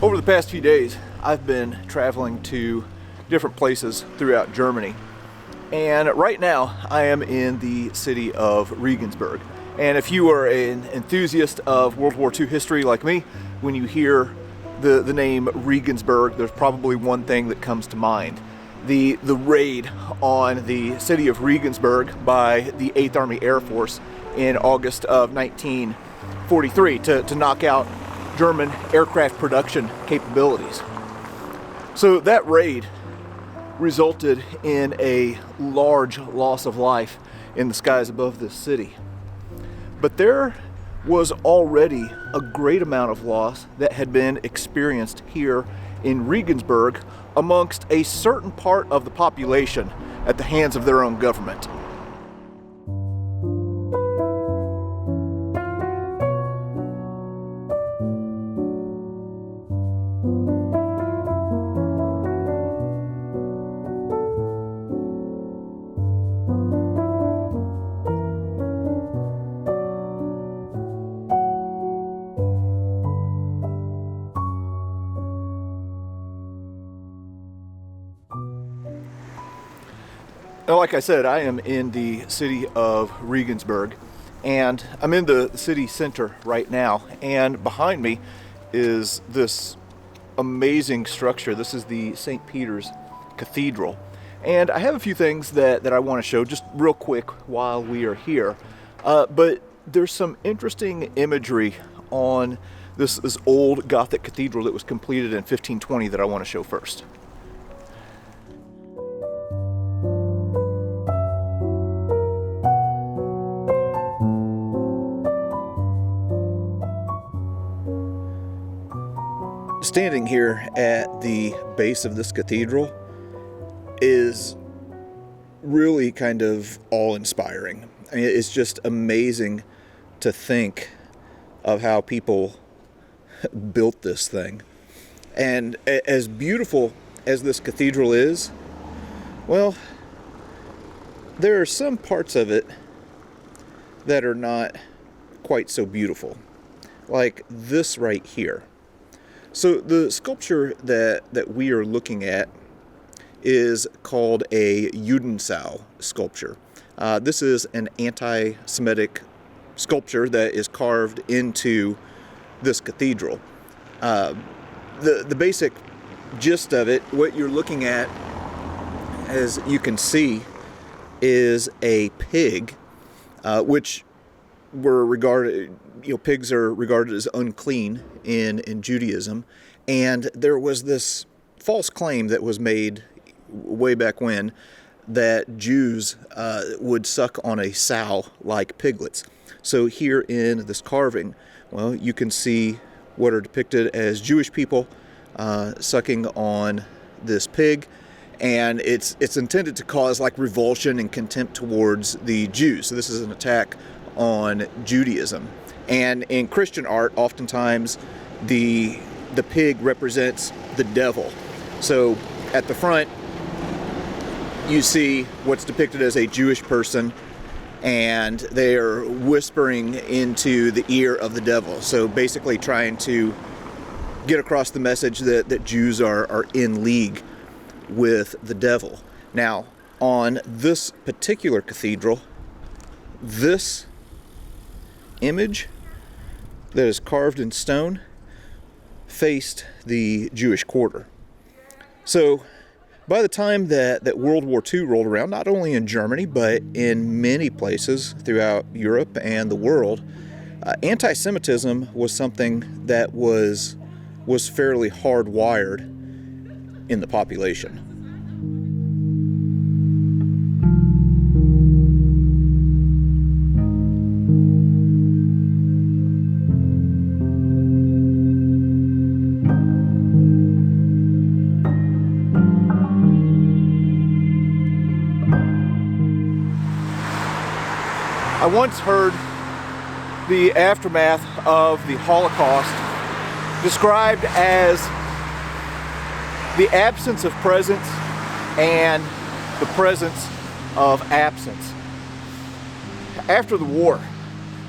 Over the past few days, I've been traveling to different places throughout Germany. And right now, I am in the city of Regensburg. And if you are an enthusiast of World War II history like me, when you hear the name Regensburg, there's probably one thing that comes to mind. The raid on the city of Regensburg by the 8th Army Air Force in August of 1943 to knock out German aircraft production capabilities. So that raid resulted in a large loss of life in the skies above this city. But there was already a great amount of loss that had been experienced here in Regensburg amongst a certain part of the population at the hands of their own government. Now, like I said, I am in the city of Regensburg, and I'm in the city center right now, and behind me is this amazing structure. This is the St. Peter's Cathedral, and I have a few things that I want to show just real quick while we are here, but there's some interesting imagery on this old Gothic cathedral that was completed in 1520 that I want to show first. Standing here at the base of this cathedral is really kind of awe-inspiring. I mean, it's just amazing to think of how people built this thing. And as beautiful as this cathedral is, well, there are some parts of it that are not quite so beautiful, like this right here. So the sculpture that we are looking at is called a Judensau sculpture. This is an anti-Semitic sculpture that is carved into this cathedral. The basic gist of it, what you're looking at, as you can see, is a pig, which were regarded, pigs are regarded as unclean in Judaism, and there was this false claim that was made way back when that Jews would suck on a sow like piglets. So here in this carving, well, you can see what are depicted as Jewish people sucking on this pig, and it's intended to cause like revulsion and contempt towards the Jews. So this is an attack on Judaism. And in Christian art, oftentimes the pig represents the devil. So at the front, you see what's depicted as a Jewish person, and they are whispering into the ear of the devil. So basically trying to get across the message that Jews are in league with the devil. Now, on this particular cathedral, this image that is carved in stone faced the Jewish quarter. So by the time that World War II rolled around, not only in Germany but in many places throughout Europe and the world, anti-Semitism was something that was fairly hardwired in the population. I once heard the aftermath of the Holocaust described as the absence of presence and the presence of absence. After the war,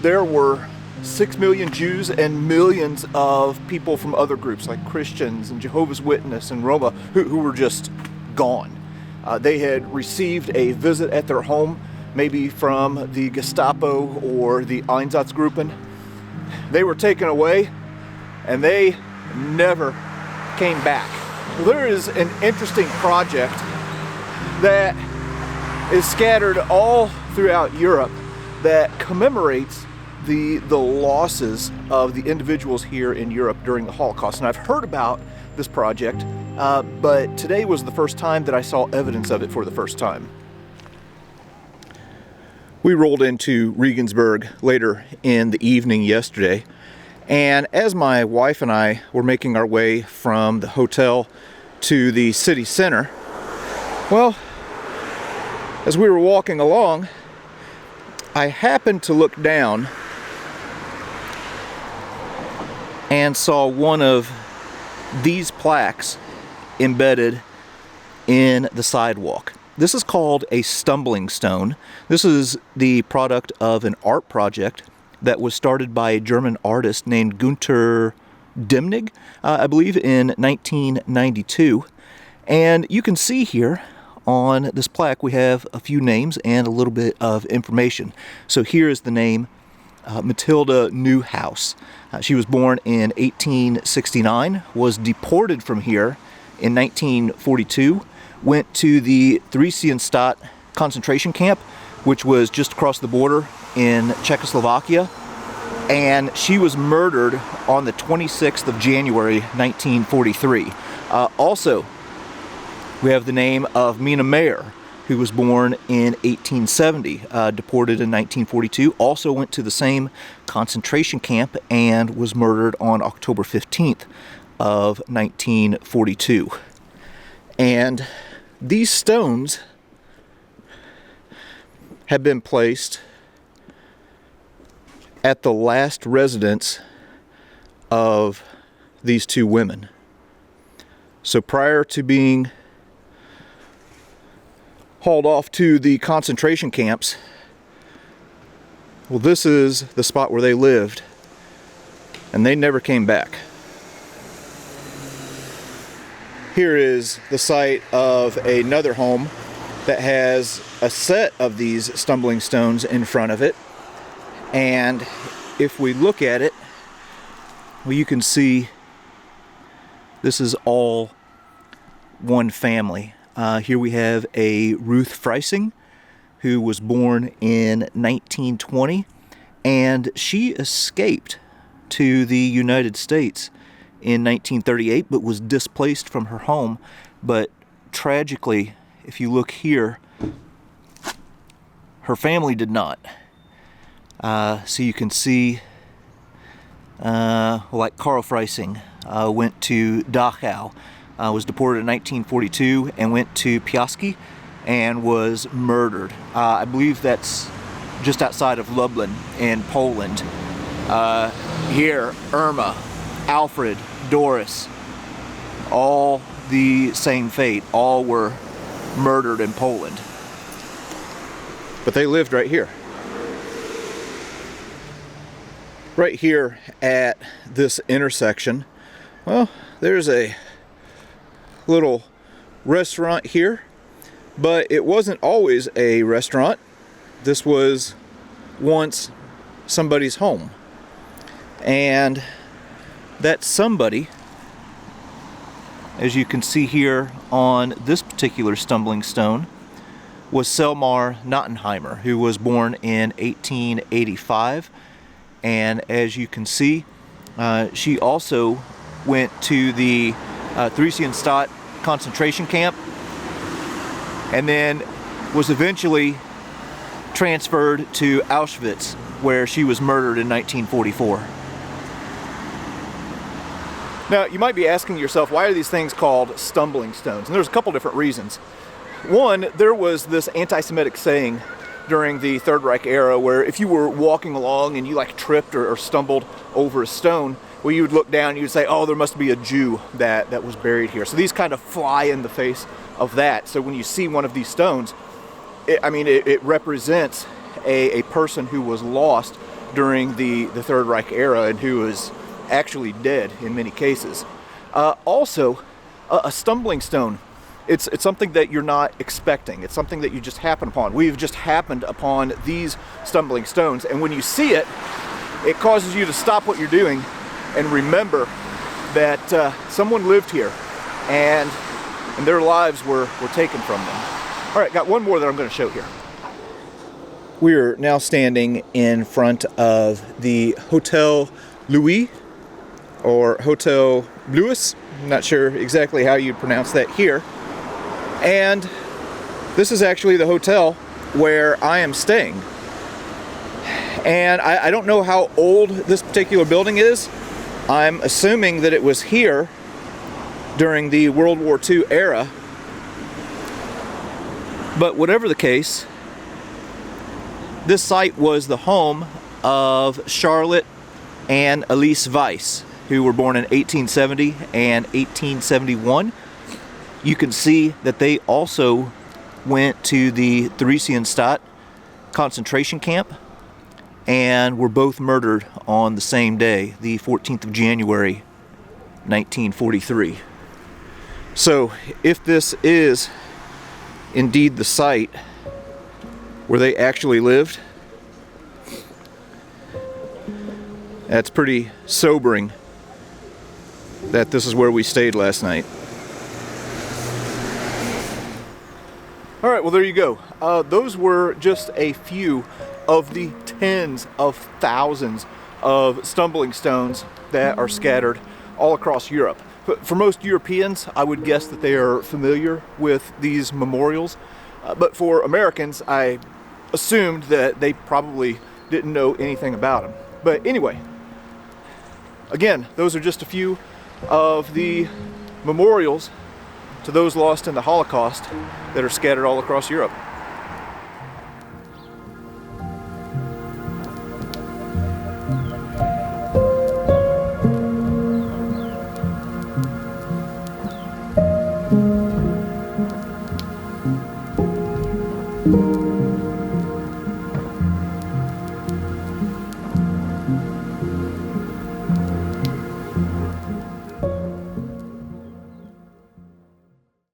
there were 6 million Jews and millions of people from other groups like Christians and Jehovah's Witness and Roma who were just gone. They had received a visit at their home, maybe from the Gestapo or the Einsatzgruppen. They were taken away and they never came back. Well, there is an interesting project that is scattered all throughout Europe that commemorates the losses of the individuals here in Europe during the Holocaust. And I've heard about this project, but today was the first time that I saw evidence of it for the first time. We rolled into Regensburg later in the evening yesterday, and as my wife and I were making our way from the hotel to the city center, well, as we were walking along, I happened to look down and saw one of these plaques embedded in the sidewalk. This is called a stumbling stone. This is the product of an art project that was started by a German artist named Günther Demnig, I believe in 1992. And you can see here on this plaque we have a few names and a little bit of information. So here is the name Matilda Neuhaus. She was born in 1869, was deported from here in 1942, went to the Theresienstadt concentration camp, which was just across the border in Czechoslovakia, and she was murdered on the 26th of January 1943. Also, we have the name of Mina Meyer, who was born in 1870, deported in 1942, also went to the same concentration camp and was murdered on October 15th of 1942. And these stones have been placed at the last residence of these two women. So prior to being hauled off to the concentration camps, well, this is the spot where they lived, and they never came back. Here is the site of another home that has a set of these stumbling stones in front of it, and if we look at it, well, you can see this is all one family. Here we have a Ruth Freising, who was born in 1920, and she escaped to the United States in 1938, but was displaced from her home. But tragically, if you look here, her family did not. So you can see, like Karl Freising went to Dachau, was deported in 1942 and went to Piaski and was murdered. I believe that's just outside of Lublin in Poland. Here, Irma, Alfred, Doris, all the same fate. All were murdered in Poland. But they lived right here. Right here at this intersection, well, there's a little restaurant here, but it wasn't always a restaurant. This was once somebody's home, and that somebody, as you can see here on this particular stumbling stone, was Selmar Nottenheimer, who was born in 1885, and as you can see, she also went to the Theresienstadt concentration camp, and then was eventually transferred to Auschwitz, where she was murdered in 1944. Now, you might be asking yourself, why are these things called stumbling stones? And there's a couple different reasons. One, there was this anti-Semitic saying during the Third Reich era where if you were walking along and you like tripped or stumbled over a stone, well, you would look down and you would say, oh, there must be a Jew that was buried here. So these kind of fly in the face of that. So when you see one of these stones, it represents a person who was lost during the Third Reich era and who was actually dead in many cases. Also, a stumbling stone. It's something that you're not expecting. It's something that you just happen upon. We've just happened upon these stumbling stones, and when you see it, it causes you to stop what you're doing and remember that someone lived here and their lives were taken from them. All right, got one more that I'm going to show here. We're now standing in front of the Hotel Louis, or Hotel Louis. I'm not sure exactly how you'd pronounce that here. And this is actually the hotel where I am staying. And I don't know how old this particular building is. I'm assuming that it was here during the World War II era. But whatever the case, this site was the home of Charlotte and Elise Weiss, who were born in 1870 and 1871. You can see that they also went to the Theresienstadt concentration camp and were both murdered on the same day, the 14th of January, 1943. So if this is indeed the site where they actually lived, that's pretty sobering that this is where we stayed last night. All right, well, there you go. Those were just a few of the tens of thousands of stumbling stones that are scattered all across Europe. But for most Europeans, I would guess that they are familiar with these memorials. But for Americans, I assumed that they probably didn't know anything about them. But anyway, again, those are just a few of the memorials to those lost in the Holocaust that are scattered all across Europe.